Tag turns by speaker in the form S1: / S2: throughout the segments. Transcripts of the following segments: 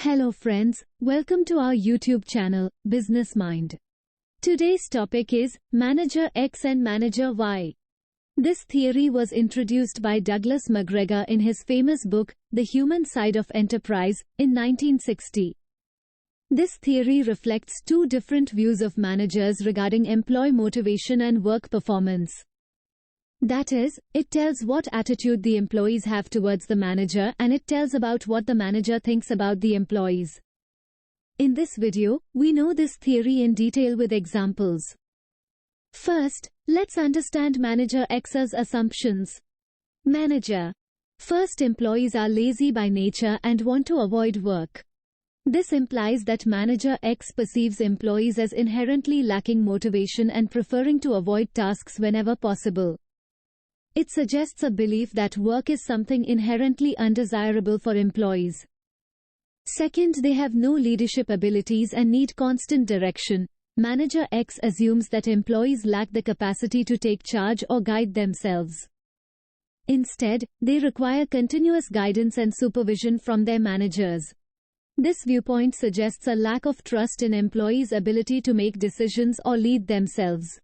S1: Hello friends, welcome to our YouTube channel, Business Mind. Today's topic is Manager X and Manager Y. This theory was introduced by Douglas McGregor in his famous book, The Human Side of Enterprise, in 1960. This theory reflects two different views of managers regarding employee motivation and work performance. That is, it tells what attitude the employees have towards the manager and it tells about what the manager thinks about the employees. In this video, we know this theory in detail with examples. First, let's understand Manager X's assumptions. Manager. First, employees are lazy by nature and want to avoid work. This implies that Manager X perceives employees as inherently lacking motivation and preferring to avoid tasks whenever possible. It suggests a belief that work is something inherently undesirable for employees. Second, they have no leadership abilities and need constant direction. Manager X assumes that employees lack the capacity to take charge or guide themselves. Instead, they require continuous guidance and supervision from their managers. This viewpoint suggests a lack of trust in employees' ability to make decisions or lead themselves.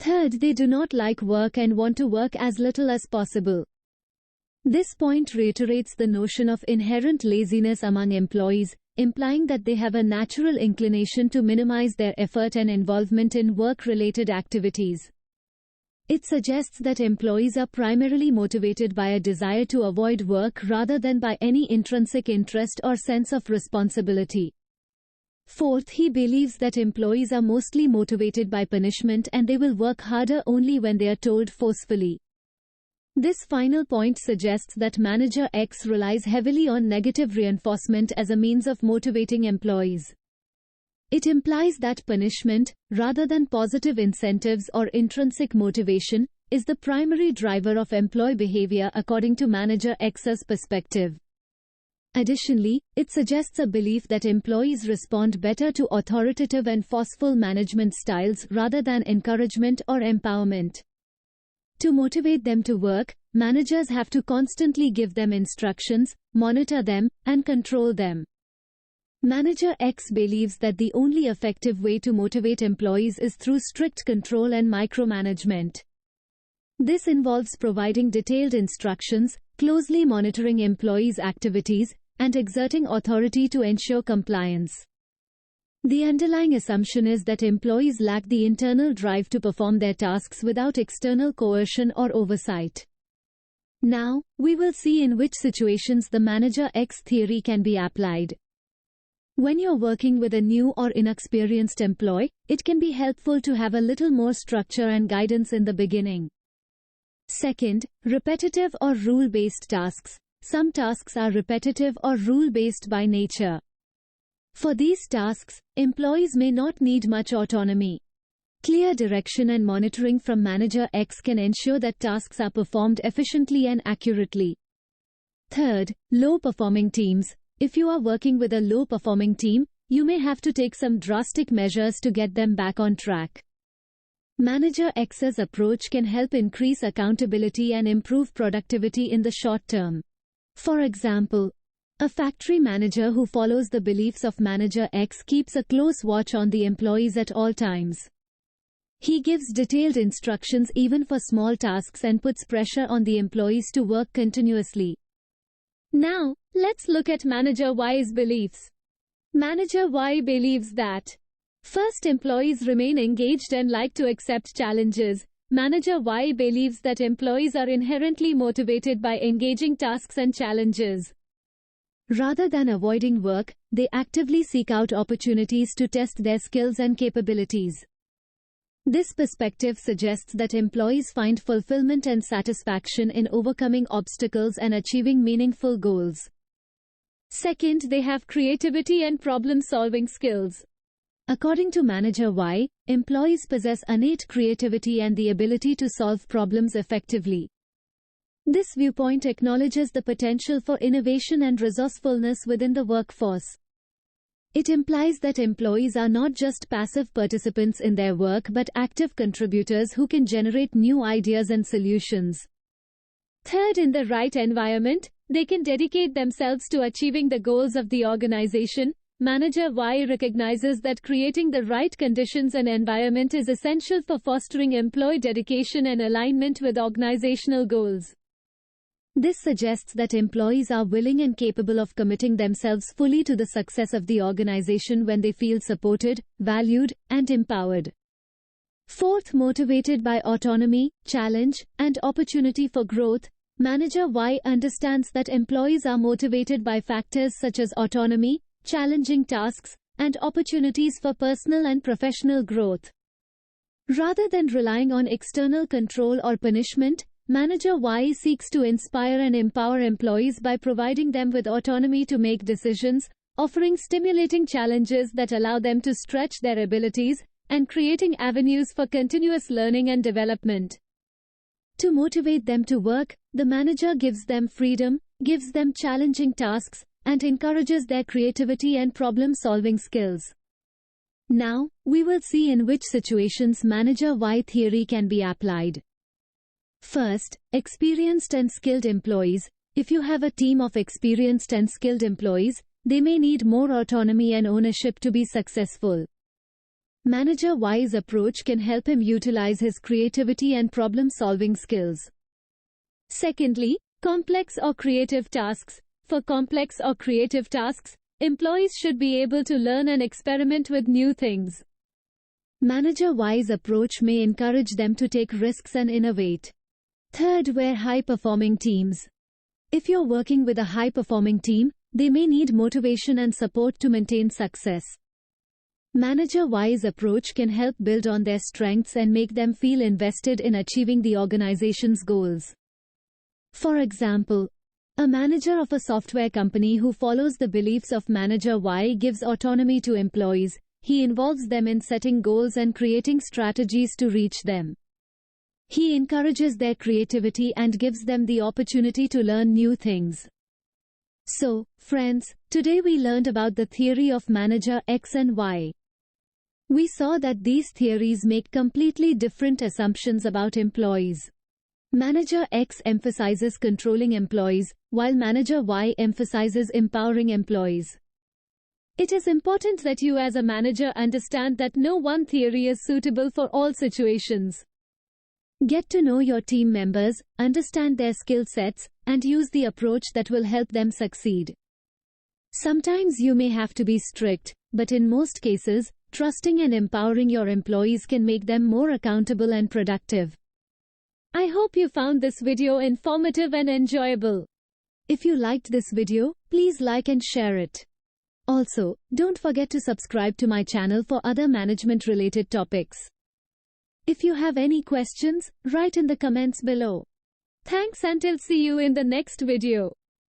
S1: Third, they do not like work and want to work as little as possible. This point reiterates the notion of inherent laziness among employees, implying that they have a natural inclination to minimize their effort and involvement in work-related activities. It suggests that employees are primarily motivated by a desire to avoid work rather than by any intrinsic interest or sense of responsibility. Fourth, he believes that employees are mostly motivated by punishment and they will work harder only when they are told forcefully. This final point suggests that Manager X relies heavily on negative reinforcement as a means of motivating employees. It implies that punishment, rather than positive incentives or intrinsic motivation, is the primary driver of employee behavior according to Manager X's perspective. Additionally, it suggests a belief that employees respond better to authoritative and forceful management styles rather than encouragement or empowerment. To motivate them to work, managers have to constantly give them instructions, monitor them, and control them. Manager X believes that the only effective way to motivate employees is through strict control and micromanagement. This involves providing detailed instructions, closely monitoring employees' activities, and exerting authority to ensure compliance. The underlying assumption is that employees lack the internal drive to perform their tasks without external coercion or oversight. Now, we will see in which situations the Manager X theory can be applied. When you're working with a new or inexperienced employee, it can be helpful to have a little more structure and guidance in the beginning. Second, repetitive or rule-based tasks. Some tasks are repetitive or rule-based by nature. For these tasks, employees may not need much autonomy. Clear direction and monitoring from Manager X can ensure that tasks are performed efficiently and accurately. Third, low-performing teams. If you are working with a low-performing team, you may have to take some drastic measures to get them back on track. Manager X's approach can help increase accountability and improve productivity in the short term. For example, a factory manager who follows the beliefs of Manager X keeps a close watch on the employees at all times. He gives detailed instructions even for small tasks and puts pressure on the employees to work continuously. Now, let's look at Manager Y's beliefs. Manager Y believes that first, employees remain engaged and like to accept challenges. Manager Y believes that employees are inherently motivated by engaging tasks and challenges. Rather than avoiding work, they actively seek out opportunities to test their skills and capabilities. This perspective suggests that employees find fulfillment and satisfaction in overcoming obstacles and achieving meaningful goals. Second, they have creativity and problem-solving skills. According to Manager Y, employees possess innate creativity and the ability to solve problems effectively. This viewpoint acknowledges the potential for innovation and resourcefulness within the workforce. It implies that employees are not just passive participants in their work but active contributors who can generate new ideas and solutions. Third, in the right environment, they can dedicate themselves to achieving the goals of the organization. Manager Y recognizes that creating the right conditions and environment is essential for fostering employee dedication and alignment with organizational goals. This suggests that employees are willing and capable of committing themselves fully to the success of the organization when they feel supported, valued, and empowered. Fourth, motivated by autonomy, challenge, and opportunity for growth, Manager Y understands that employees are motivated by factors such as autonomy, challenging tasks, and opportunities for personal and professional growth. Rather than relying on external control or punishment, Manager Y seeks to inspire and empower employees by providing them with autonomy to make decisions, offering stimulating challenges that allow them to stretch their abilities, and creating avenues for continuous learning and development. To motivate them to work, the manager gives them freedom, gives them challenging tasks, and encourages their creativity and problem-solving skills. Now, we will see in which situations Manager Y theory can be applied. First, experienced and skilled employees. If you have a team of experienced and skilled employees, they may need more autonomy and ownership to be successful. Manager Y's approach can help him utilize his creativity and problem-solving skills. Secondly, complex or creative tasks. For complex or creative tasks, employees should be able to learn and experiment with new things. Manager Y's approach may encourage them to take risks and innovate. Third, where high-performing teams. If you're working with a high-performing team, they may need motivation and support to maintain success. Manager Y's approach can help build on their strengths and make them feel invested in achieving the organization's goals. For example, a manager of a software company who follows the beliefs of Manager Y gives autonomy to employees. He involves them in setting goals and creating strategies to reach them. He encourages their creativity and gives them the opportunity to learn new things. So, friends, today we learned about the theory of Manager X and Y. We saw that these theories make completely different assumptions about employees. Manager X emphasizes controlling employees, while Manager Y emphasizes empowering employees. It is important that you as a manager understand that no one theory is suitable for all situations. Get to know your team members, understand their skill sets, and use the approach that will help them succeed. Sometimes you may have to be strict, but in most cases, trusting and empowering your employees can make them more accountable and productive. I hope you found this video informative and enjoyable. If you liked this video, please like and share it. Also, don't forget to subscribe to my channel for other management-related topics. If you have any questions, write in the comments below. Thanks until see you in the next video.